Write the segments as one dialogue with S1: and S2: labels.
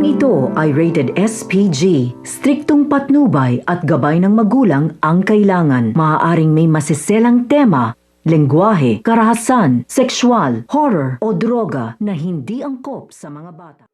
S1: Programang ito ay rated SPG. Striktong patnubay at gabay ng magulang ang kailangan. Maaaring may masiselang tema, lengguwahe, karahasan, sexual, horror o droga na hindi angkop sa mga bata.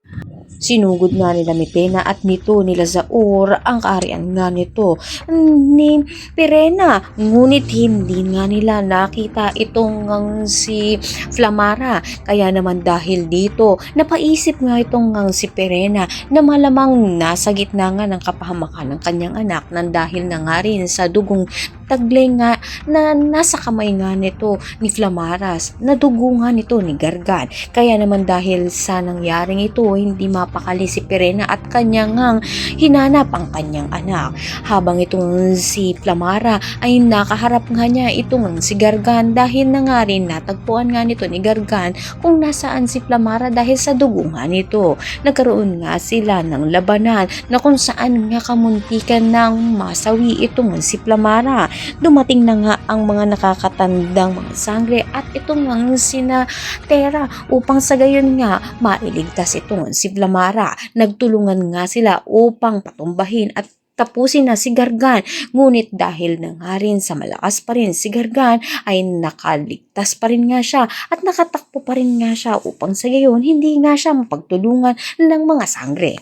S2: Sinugod nga nila Mipena at nito nila Zaur ang kaharian nga nito ni Pirena. Ngunit hindi nga nila nakita itong si Flamara. Kaya naman dahil dito, napaisip nga itong si Pirena na malamang nasa gitna nga ng kapahamakan ng kanyang anak nang dahil na nga rin sa dugong taglay nga na nasa kamay nga nito ni Flamaras, na dugo nga nito ni Gargan. Kaya naman dahil sa nangyaring ito, hindi mapakali si Pirena at kanyang hinanap ang kanyang anak. Habang itong si Flamara ay nakaharap nga niya itong si Gargan dahil na nga rin natagpuan nga nito ni Gargan kung nasaan si Flamara dahil sa dugo nga nito. Nagkaroon nga sila ng labanan na kung saan nga kamuntikan ng masawi itong si Flamara. Dumating na nga ang mga nakakatandang mga sangre at itong sina Tera upang sa gayon nga mailigtas itong si Flamara. Nagtulungan nga sila upang patumbahin at tapusin na si Gargan. Ngunit dahil na nga rin sa malakas pa rin si Gargan ay nakaligtas pa rin nga siya at nakatakbo pa rin nga siya upang sa gayon hindi nga siya mapagtulungan ng mga sangre.